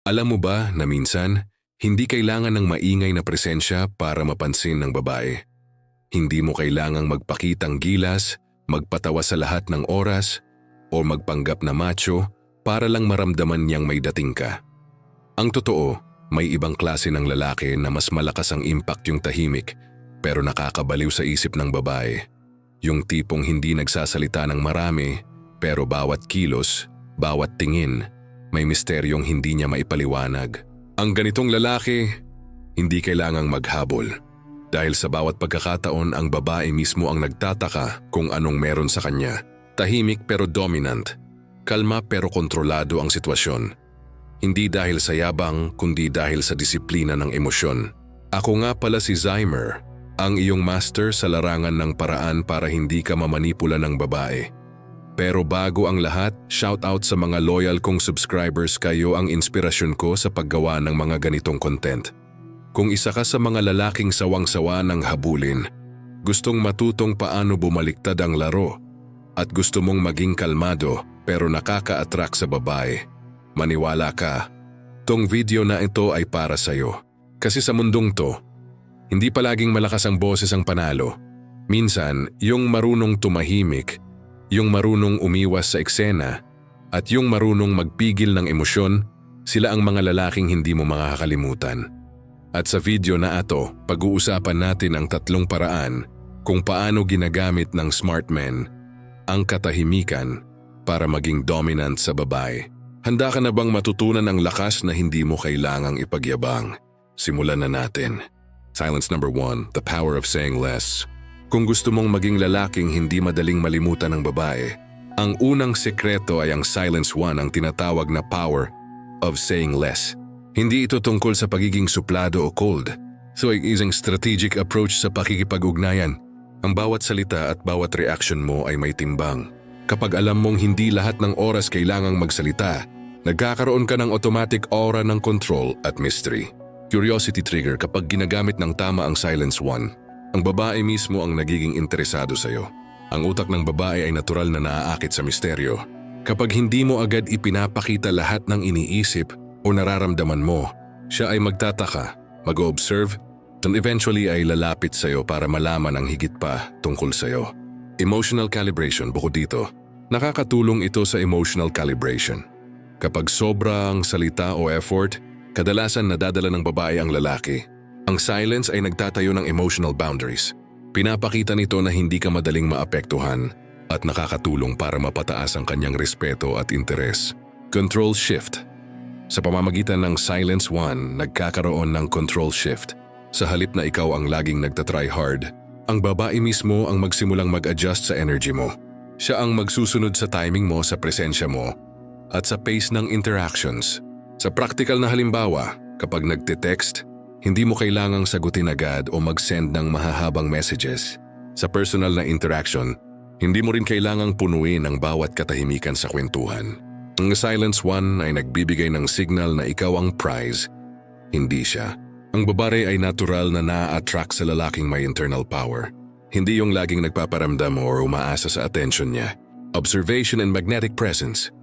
Alam mo ba na minsan, hindi kailangan ng maingay na presensya para mapansin ng babae. Hindi mo kailangang magpakitang gilas, magpatawa sa lahat ng oras, o magpanggap na macho para lang maramdaman niyang may dating ka. Ang totoo, may ibang klase ng lalaki na mas malakas ang impact yung tahimik pero nakakabaliw sa isip ng babae. Yung tipong hindi nagsasalita ng marami pero bawat kilos, bawat tingin, may misteryong hindi niya maipaliwanag. Ang ganitong lalaki, hindi kailangang maghabol. Dahil sa bawat pagkakataon ang babae mismo ang nagtataka kung anong meron sa kanya. Tahimik pero dominant. Kalma pero kontrolado ang sitwasyon. Hindi dahil sa yabang kundi dahil sa disiplina ng emosyon. Ako nga pala si Zymer, ang iyong master sa larangan ng paraan para hindi ka mamanipula ng babae. Pero bago ang lahat, shoutout sa mga loyal kong subscribers, kayo ang inspirasyon ko sa paggawa ng mga ganitong content. Kung isa ka sa mga lalaking sawang-sawa ng habulin, gustong matutong paano bumaliktad ang laro, at gusto mong maging kalmado pero nakaka-attract sa babae, maniwala ka, tong video na ito ay para sa'yo. Kasi sa mundong to, hindi palaging malakas ang boses ang panalo. Minsan, yung marunong tumahimik, yung marunong umiwas sa eksena, at yung marunong magpigil ng emosyon, sila ang mga lalaking hindi mo makakalimutan. At sa video na ito, pag-uusapan natin ang 3 paraan kung paano ginagamit ng smart men ang katahimikan para maging dominant sa babae. Handa ka na bang matutunan ang lakas na hindi mo kailangang ipagyabang? Simulan na natin. Silence number 1, the power of saying less. Kung gusto mong maging lalaking hindi madaling malimutan ng babae, ang unang sekreto ay ang silence 1, ang tinatawag na power of saying less. Hindi ito tungkol sa pagiging suplado o cold. So ay isang strategic approach sa pakikipag-ugnayan. Ang bawat salita at bawat reaction mo ay may timbang. Kapag alam mong hindi lahat ng oras kailangang magsalita, nagkakaroon ka ng automatic aura ng control at mystery. Curiosity trigger kapag ginagamit ng tama ang silence 1. Ang babae mismo ang nagiging interesado sa'yo. Ang utak ng babae ay natural na naaakit sa misteryo. Kapag hindi mo agad ipinapakita lahat ng iniisip o nararamdaman mo, siya ay magtataka, mag-observe, and eventually ay lalapit sa'yo para malaman ang higit pa tungkol sa'yo. Emotional calibration bukod dito. Nakakatulong ito sa emotional calibration. Kapag sobrang salita o effort, kadalasan nadadala ng babae ang lalaki. Ang silence ay nagtatayo ng emotional boundaries. Pinapakita nito na hindi ka madaling maapektuhan at nakakatulong para mapataas ang kanyang respeto at interes. Control shift. Sa pamamagitan ng silence 1, nagkakaroon ng control shift. Sa halip na ikaw ang laging nagtatry hard, ang babae mismo ang magsimulang mag-adjust sa energy mo. Siya ang magsusunod sa timing mo, sa presensya mo, at sa pace ng interactions. Sa practical na halimbawa, kapag nagte-text, hindi mo kailangang sagutin agad o mag-send ng mahahabang messages. Sa personal na interaction, hindi mo rin kailangang punuin ang bawat katahimikan sa kwentuhan. Ang silence 1 ay nagbibigay ng signal na ikaw ang prize, hindi siya. Ang babae ay natural na na-attract sa lalaking may internal power. Hindi yung laging nagpaparamdam o umaasa sa attention niya. Observation and magnetic presence.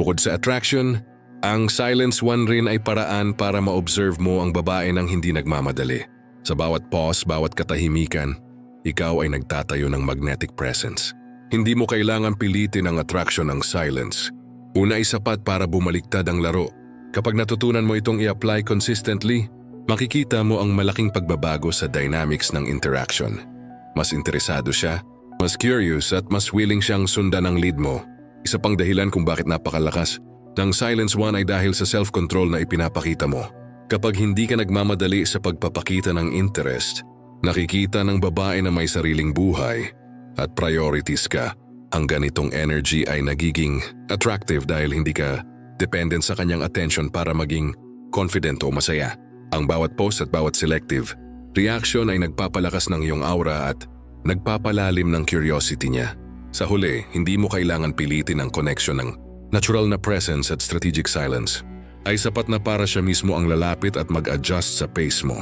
Bukod sa attraction, ang silence 1 rin ay paraan para ma-observe mo ang babae ng hindi nagmamadali. Sa bawat pause, bawat katahimikan, ikaw ay nagtatayo ng magnetic presence. Hindi mo kailangan pilitin ang attraction ng silence. Una ay sapat para bumaliktad ang laro. Kapag natutunan mo itong i-apply consistently, makikita mo ang malaking pagbabago sa dynamics ng interaction. Mas interesado siya, mas curious at mas willing siyang sundan ang lead mo. Isa pang dahilan kung bakit napakalakas ng silence 1 ay dahil sa self-control na ipinapakita mo. Kapag hindi ka nagmamadali sa pagpapakita ng interest, nakikita ng babae na may sariling buhay at priorities ka. Ang ganitong energy ay nagiging attractive dahil hindi ka dependent sa kanyang attention para maging confident o masaya. Ang bawat post at bawat selective reaction ay nagpapalakas ng iyong aura at nagpapalalim ng curiosity niya. Sa huli, hindi mo kailangan pilitin ang connection ng natural na presence at strategic silence. Ay sapat na para siya mismo ang lalapit at mag-adjust sa pace mo.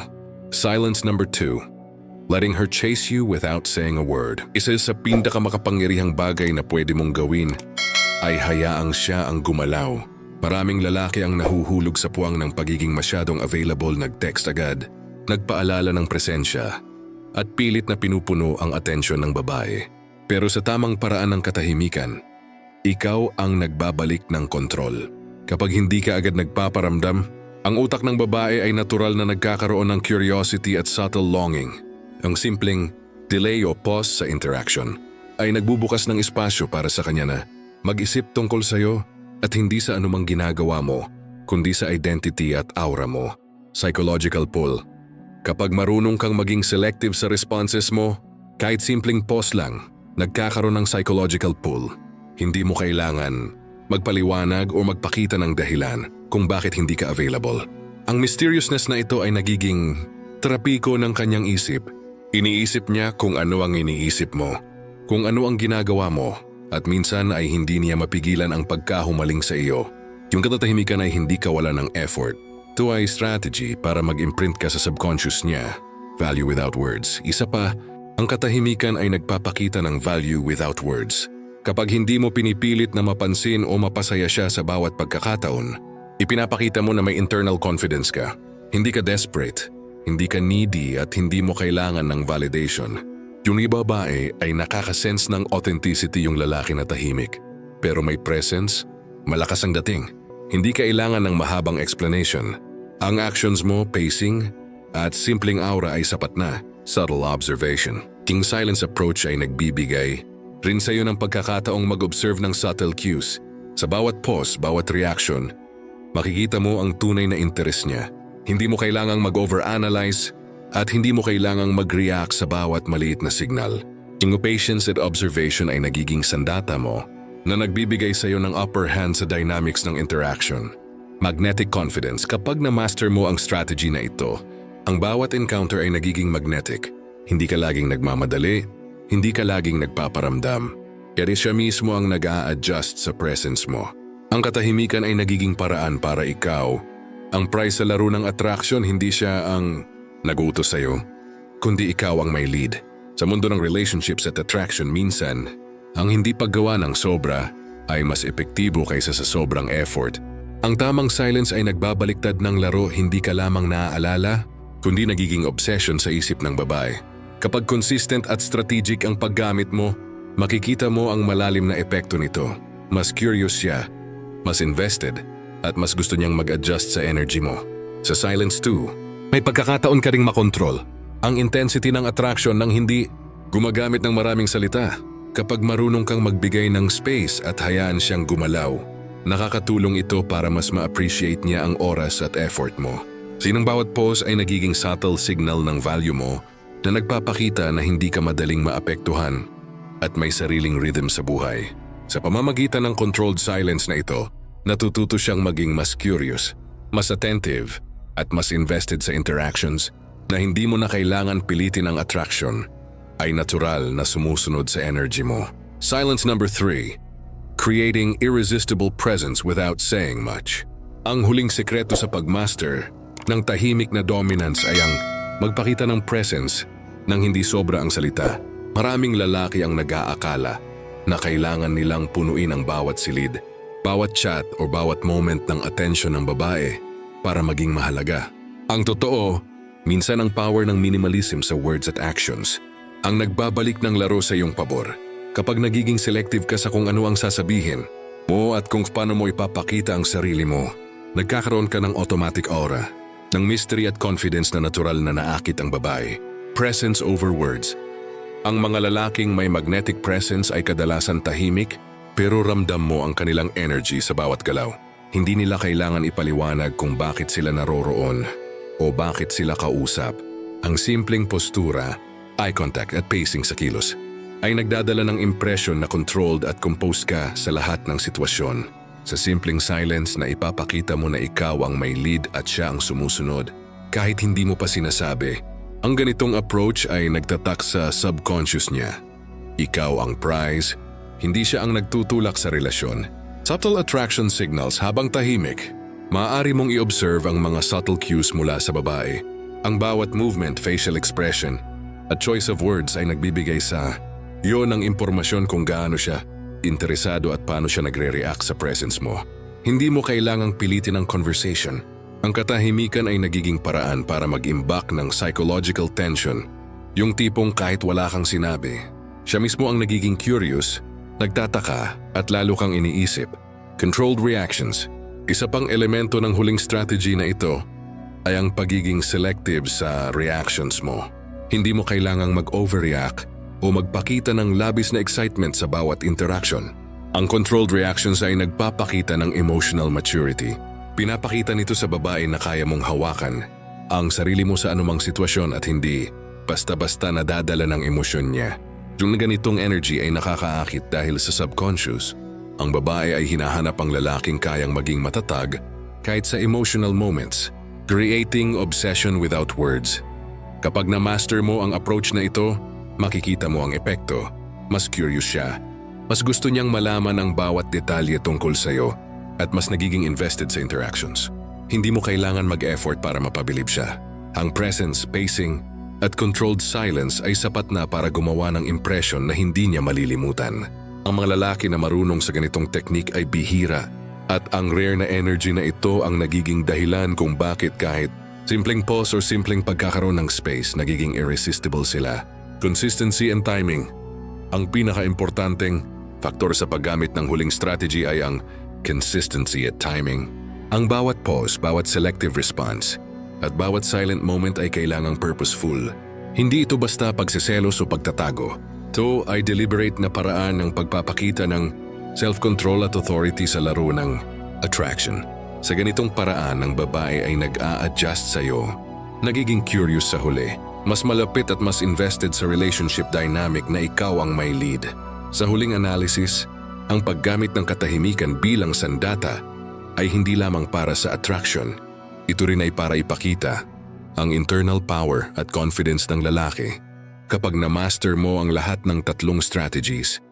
Silence number 2. Letting her chase you without saying a word. Isa sa pinakamakapangyarihang bagay na pwede mong gawin ay hayaang siya ang gumalaw. Maraming lalaki ang nahuhulog sa puwang ng pagiging masyadong available, nag-text agad, nagpaalala ng presensya, at pilit na pinupuno ang atensyon ng babae. Pero sa tamang paraan ng katahimikan, ikaw ang nagbabalik ng kontrol. Kapag hindi ka agad nagpaparamdam, ang utak ng babae ay natural na nagkakaroon ng curiosity at subtle longing. Ang simpleng delay o pause sa interaction ay nagbubukas ng espasyo para sa kanya na mag-isip tungkol sa iyo at hindi sa anumang ginagawa mo, kundi sa identity at aura mo. Psychological pull. Kapag marunong kang maging selective sa responses mo, kahit simpleng pause lang, nagkakaroon ng psychological pull. Hindi mo kailangan magpaliwanag o magpakita ng dahilan kung bakit hindi ka available. Ang mysteriousness na ito ay nagiging terapiko ng kanyang isip. Iniisip niya kung ano ang iniisip mo, kung ano ang ginagawa mo, at minsan ay hindi niya mapigilan ang pagkahumaling sa iyo. Yung katahimikan ay hindi kawala ng effort. Ito ay strategy para mag-imprint ka sa subconscious niya. Value without words. Isa pa, ang katahimikan ay nagpapakita ng value without words. Kapag hindi mo pinipilit na mapansin o mapasaya siya sa bawat pagkakataon, ipinapakita mo na may internal confidence ka. Hindi ka desperate, hindi ka needy at hindi mo kailangan ng validation. Yung babae ay nakakasense ng authenticity, yung lalaki na tahimik. Pero may presence, malakas ang dating. Hindi kailangan ng mahabang explanation. Ang actions mo, pacing, at simpleng aura ay sapat na. Subtle observation. King silence approach ay nagbibigay rin sa'yo ng pagkakataong mag-observe ng subtle cues. Sa bawat pause, bawat reaction, makikita mo ang tunay na interes niya. Hindi mo kailangang mag-overanalyze at hindi mo kailangang mag-react sa bawat maliit na signal. Yung patience at observation ay nagiging sandata mo na nagbibigay sa'yo ng upper hand sa dynamics ng interaction. Magnetic confidence. Kapag na-master mo ang strategy na ito, ang bawat encounter ay nagiging magnetic. Hindi ka laging nagmamadali, hindi ka laging nagpaparamdam. Kaya siya mismo ang nag-a-adjust sa presence mo. Ang katahimikan ay nagiging paraan para ikaw. Ang prize sa laro ng attraction, hindi siya ang nag-uutos sa'yo, kundi ikaw ang may lead. Sa mundo ng relationships at attraction, minsan, ang hindi paggawa ng sobra ay mas epektibo kaysa sa sobrang effort. Ang tamang silence ay nagbabaliktad ng laro, hindi ka lamang naaalala, kundi nagiging obsession sa isip ng babae. Kapag consistent at strategic ang paggamit mo, makikita mo ang malalim na epekto nito. Mas curious siya, mas invested, at mas gusto niyang mag-adjust sa energy mo. Sa silence too, may pagkakataon ka ring makontrol ang intensity ng attraction nang hindi gumagamit ng maraming salita. Kapag marunong kang magbigay ng space at hayaan siyang gumalaw, nakakatulong ito para mas ma-appreciate niya ang oras at effort mo. Sinang bawat pause ay nagiging subtle signal ng value mo na nagpapakita na hindi ka madaling maapektuhan at may sariling rhythm sa buhay. Sa pamamagitan ng controlled silence na ito, natututo siyang maging mas curious, mas attentive, at mas invested sa interactions na hindi mo na kailangan pilitin ang attraction, ay natural na sumusunod sa energy mo. Silence number 3. Creating irresistible presence without saying much. Ang huling sekreto sa pagmaster ng tahimik na dominance ay ang magpakita ng presence nang hindi sobra ang salita. Maraming lalaki ang nag-aakala na kailangan nilang punuin ang bawat silid, bawat chat o bawat moment ng atensyon ng babae para maging mahalaga. Ang totoo, minsan ang power ng minimalism sa words at actions ang nagbabalik ng laro sa iyong pabor. Kapag nagiging selective ka sa kung ano ang sasabihin mo at kung paano mo ipapakita ang sarili mo, nagkakaroon ka ng automatic aura, ng mystery at confidence na natural na naakit ang babae. Presence over words. Ang mga lalaking may magnetic presence ay kadalasan tahimik, pero ramdam mo ang kanilang energy sa bawat galaw. Hindi nila kailangan ipaliwanag kung bakit sila naroroon o bakit sila kausap. Ang simpleng postura, eye contact at pacing sa kilos ay nagdadala ng impression na controlled at composed ka sa lahat ng sitwasyon. Sa simpleng silence na ipapakita mo na ikaw ang may lead at siya ang sumusunod, kahit hindi mo pa sinasabi. Ang ganitong approach ay nagtatak sa subconscious niya. Ikaw ang prize, hindi siya ang nagtutulak sa relasyon. Subtle attraction signals. Habang tahimik, maaari mong i-observe ang mga subtle cues mula sa babae. Ang bawat movement, facial expression, at choice of words ay nagbibigay sa iyo ng impormasyon kung gaano siya interesado at paano siya nagre-react sa presence mo. Hindi mo kailangang pilitin ang conversation. Ang katahimikan ay nagiging paraan para mag-imbak ng psychological tension. Yung tipong kahit wala kang sinabi, siya mismo ang nagiging curious, nagtataka at lalo kang iniisip. Controlled reactions. Isa pang elemento ng huling strategy na ito ay ang pagiging selective sa reactions mo. Hindi mo kailangang mag-overreact o magpakita ng labis na excitement sa bawat interaction. Ang controlled reactions ay nagpapakita ng emotional maturity. Pinapakita nito sa babae na kaya mong hawakan ang sarili mo sa anumang sitwasyon at hindi basta-basta nadadala ng emosyon niya. Yung ganitong energy ay nakakaakit dahil sa subconscious. Ang babae ay hinahanap ang lalaking kayang maging matatag kahit sa emotional moments, creating obsession without words. Kapag na-master mo ang approach na ito, makikita mo ang epekto. Mas curious siya. Mas gusto niyang malaman ang bawat detalye tungkol sa'yo at mas nagiging invested sa interactions. Hindi mo kailangan mag-effort para mapabilib siya. Ang presence, pacing, at controlled silence ay sapat na para gumawa ng impression na hindi niya malilimutan. Ang mga lalaki na marunong sa ganitong technique ay bihira at ang rare na energy na ito ang nagiging dahilan kung bakit kahit simpleng pause or simpleng pagkakaroon ng space nagiging irresistible sila. Consistency and timing. Ang pinaka-importanteng faktor sa paggamit ng huling strategy ay ang consistency at timing. Ang bawat pause, bawat selective response, at bawat silent moment ay kailangang purposeful. Hindi ito basta pagseselos o pagtatago. Ito ay deliberate na paraan ng pagpapakita ng self-control at authority sa laro ng attraction. Sa ganitong paraan, ang babae ay nag-a-adjust sa'yo. Nagiging curious sa huli. Mas malapit at mas invested sa relationship dynamic na ikaw ang may lead. Sa huling analysis, ang paggamit ng katahimikan bilang sandata ay hindi lamang para sa attraction. Ito rin ay para ipakita ang internal power at confidence ng lalaki. Kapag na-master mo ang lahat ng tatlong strategies,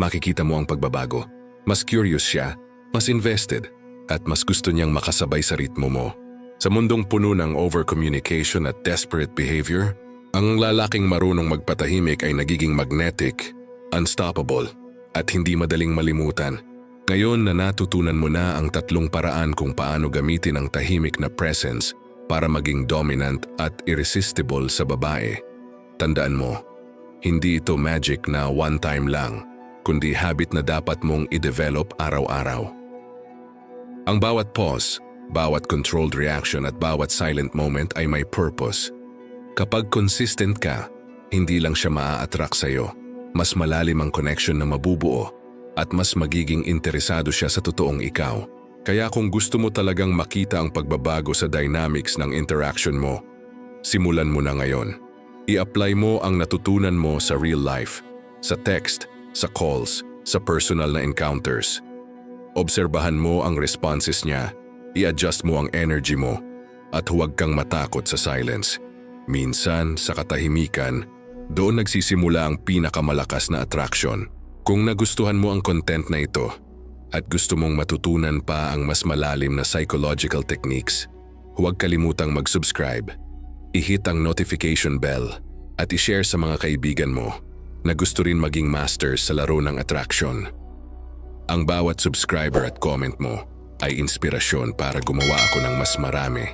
makikita mo ang pagbabago. Mas curious siya, mas invested, at mas gusto niyang makasabay sa ritmo mo. Sa mundong puno ng over-communication at desperate behavior, ang lalaking marunong magpatahimik ay nagiging magnetic, unstoppable, at hindi madaling malimutan. Ngayon na natutunan mo na ang tatlong paraan kung paano gamitin ang tahimik na presence para maging dominant at irresistible sa babae. Tandaan mo, hindi ito magic na one time lang, kundi habit na dapat mong i-develop araw-araw. Ang bawat pause, bawat controlled reaction at bawat silent moment ay may purpose. Kapag consistent ka, hindi lang siya maa-attract sa'yo. Mas malalim ang connection na mabubuo at mas magiging interesado siya sa totoong ikaw. Kaya kung gusto mo talagang makita ang pagbabago sa dynamics ng interaction mo, simulan mo na ngayon. I-apply mo ang natutunan mo sa real life, sa text, sa calls, sa personal na encounters. Obserbahan mo ang responses niya, i-adjust mo ang energy mo, at huwag kang matakot sa silence. Minsan, sa katahimikan, doon nagsisimula ang pinakamalakas na attraction. Kung nagustuhan mo ang content na ito at gusto mong matutunan pa ang mas malalim na psychological techniques, huwag kalimutang mag-subscribe, i-hit ang notification bell at i-share sa mga kaibigan mo na gusto rin maging masters sa laro ng attraction. Ang bawat subscriber at comment mo ay inspirasyon para gumawa ako ng mas marami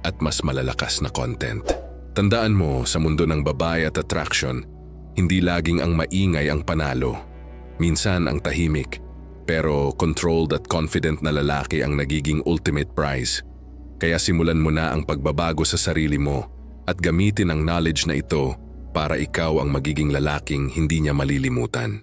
at mas malalakas na content. Tandaan mo, sa mundo ng babae at attraction, hindi laging ang maingay ang panalo. Minsan ang tahimik, pero controlled at confident na lalaki ang nagiging ultimate prize. Kaya simulan mo na ang pagbabago sa sarili mo at gamitin ang knowledge na ito para ikaw ang magiging lalaking hindi niya malilimutan.